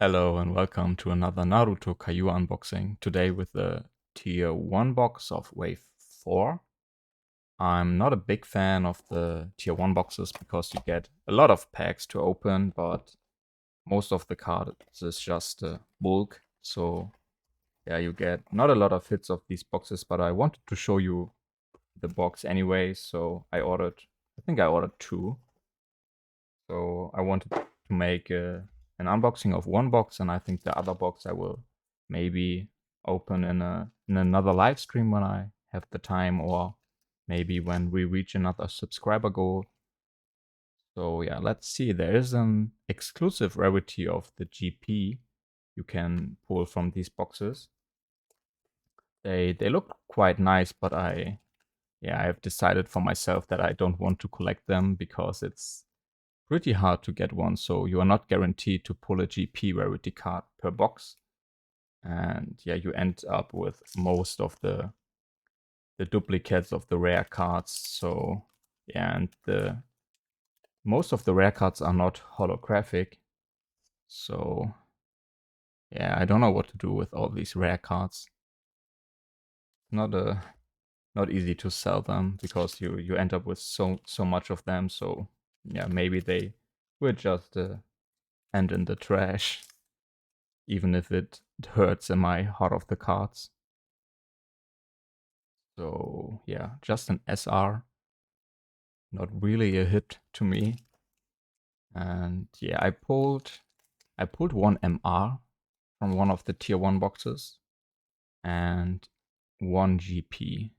Hello and welcome to another Naruto Kayou unboxing. Today with the tier 1 box of wave 4. I'm not a big fan of the tier 1 boxes because you get a lot of packs to open, but most of the cards is just bulk. So yeah, you get not a lot of hits of these boxes, but I wanted to show you the box anyway. So I think I ordered 2. So I wanted to make an unboxing of one box, and I think the other box I will maybe open in another live stream when I have the time, or maybe when we reach another subscriber goal. So yeah, let's see. There is an exclusive rarity of the GP you can pull from these boxes. They look quite nice, but I have decided for myself that I don't want to collect them because it's pretty hard to get one, so you are not guaranteed to pull a GP rarity card per box. And yeah, you end up with most of the duplicates of the rare cards. So yeah, and most of the rare cards are not holographic. So yeah, I don't know what to do with all these rare cards. Not easy to sell them because you end up with so much of them. So yeah, maybe they will just end in the trash, even if it hurts in my heart of the cards. So yeah, just an SR, not really a hit to me. And yeah, I pulled one MR from one of the tier 1 boxes and one GP.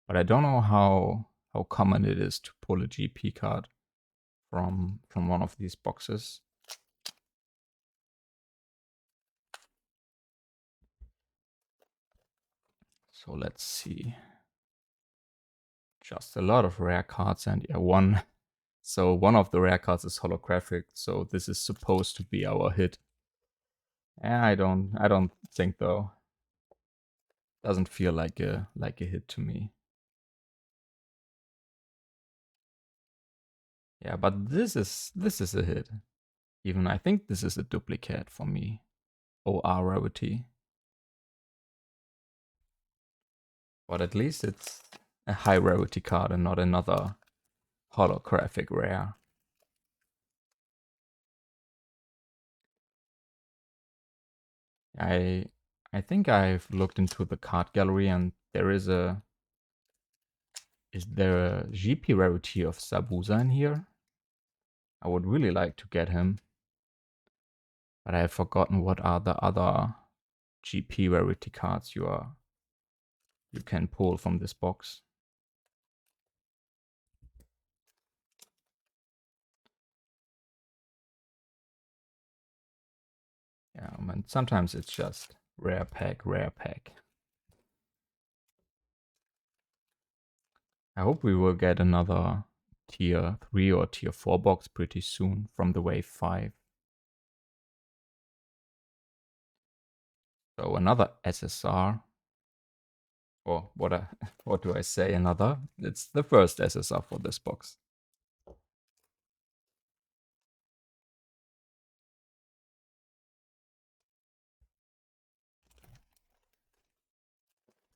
But I don't know how common it is to pull a GP card from one of these boxes. So let's see. Just a lot of rare cards, and yeah, one. So one of the rare cards is holographic, so this is supposed to be our hit. Yeah, I don't think though. Doesn't feel like a hit to me. Yeah, but this is a hit. Even I think this is a duplicate for me. OR rarity. But at least it's a high rarity card and not another holographic rare. I think I've looked into the card gallery and is there a GP rarity of Sabusa in here? I would really like to get him. But I have forgotten what are the other GP rarity cards you can pull from this box. Yeah, and sometimes it's just rare pack, rare pack. I hope we will get another tier 3 or tier 4 box pretty soon from the wave 5. So another SSR. Or what do I say, another? It's the first SSR for this box.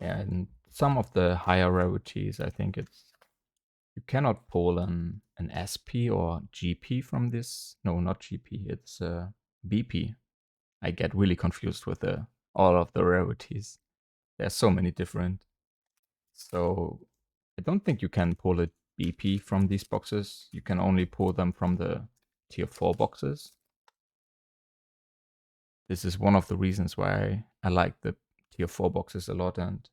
Yeah, and some of the higher rarities, I think you cannot pull an SP or GP from this. No, not GP, it's BP. I get really confused with all of the rarities. There's so many different. So I don't think you can pull a BP from these boxes. You can only pull them from the tier 4 boxes. This is one of the reasons why I like the tier 4 boxes a lot. And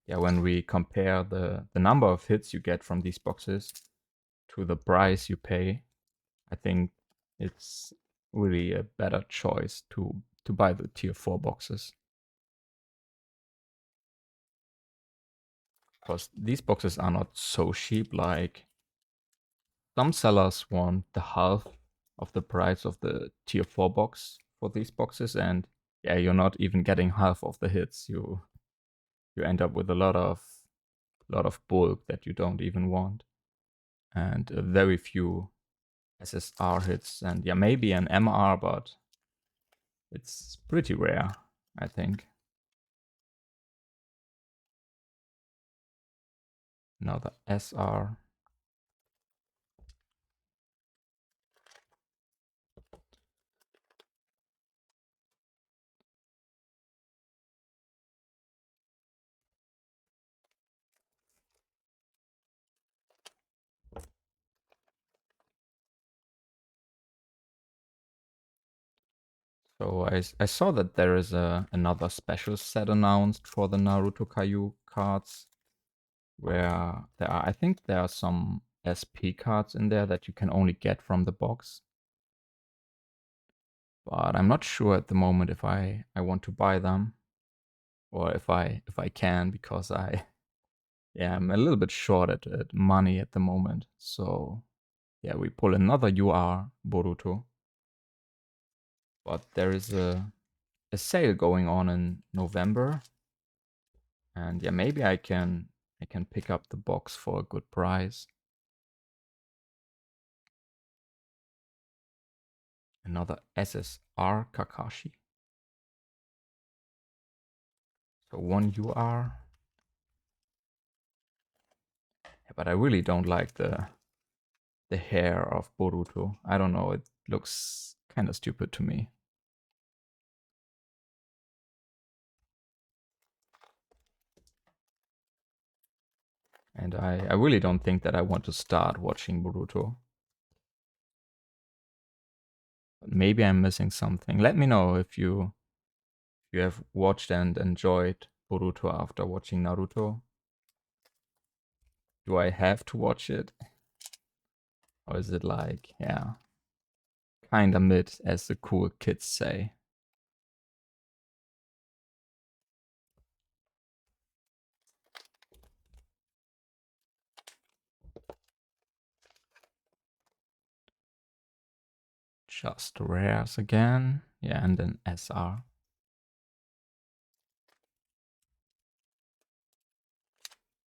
yeah, when we compare the number of hits you get from these boxes to the price you pay, I think it's really a better choice to buy the tier 4 boxes. Because these boxes are not so cheap. Like, some sellers want the half of the price of the tier 4 box for these boxes, and yeah, you're not even getting half of the hits. You end up with a lot of bulk that you don't even want, and very few SSR hits, and yeah, maybe an MR, but It's pretty rare, I think. Another SR. So I saw that there is another special set announced for the Naruto Kayou cards, where I think there are some SP cards in there that you can only get from the box. But I'm not sure at the moment if I want to buy them, or if I can, because yeah, I'm a little bit short at money at the moment. So yeah, we pull another UR Boruto. But there is a sale going on in November. And yeah, maybe I can pick up the box for a good price. Another SSR Kakashi. So one UR. Yeah, but I really don't like the hair of Boruto. I don't know, it looks kind of stupid to me. And I really don't think that I want to start watching Boruto. Maybe I'm missing something. Let me know if you have watched and enjoyed Boruto after watching Naruto. Do I have to watch it? Or is it like, yeah, kinda mid, as the cool kids say? Just rares again. Yeah, and then SR.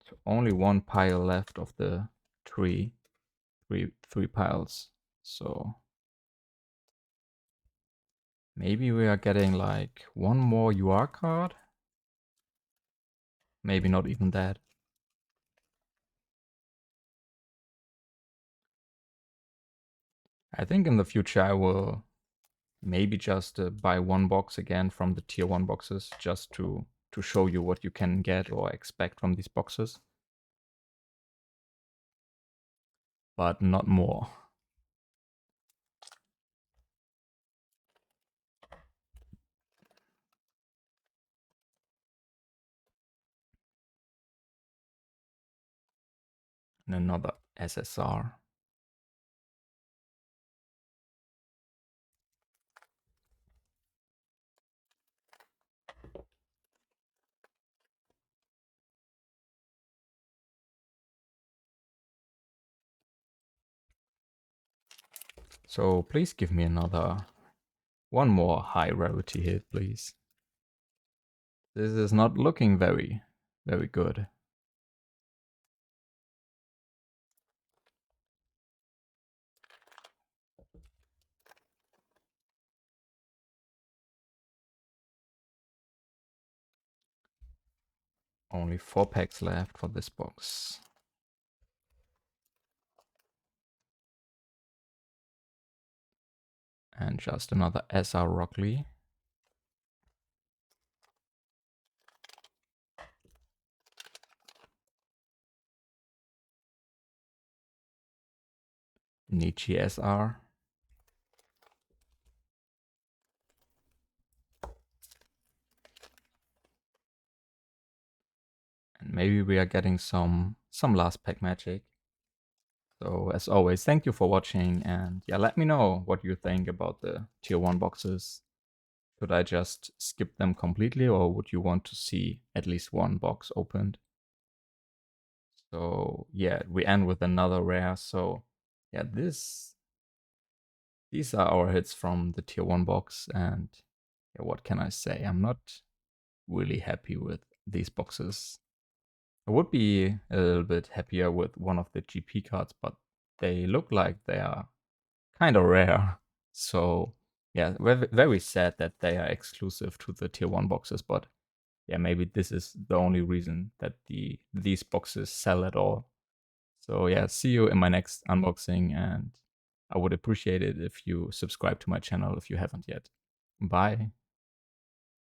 So only one pile left of the three, three piles. So maybe we are getting like one more UR card. Maybe not even that. I think in the future I will maybe just buy one box again from the tier 1 boxes, just to show you what you can get or expect from these boxes. But not more. And another SSR. So please give me one more high rarity hit, please. This is not looking very, very good. Only 4 packs left for this box. And just another SR Rock Lee. Nietzsche SR. And maybe we are getting some last pack magic. So as always, thank you for watching, and yeah, let me know what you think about the tier 1 boxes. Should I just skip them completely, or would you want to see at least one box opened? So yeah, we end with another rare. So yeah, these are our hits from the tier 1 box, and yeah, what can I say? I'm not really happy with these boxes. I would be a little bit happier with one of the GP cards, but they look like they are kind of rare. So yeah, very sad that they are exclusive to the tier 1 boxes, but yeah, maybe this is the only reason that these boxes sell at all. So yeah, see you in my next unboxing, and I would appreciate it if you subscribe to my channel if you haven't yet. Bye.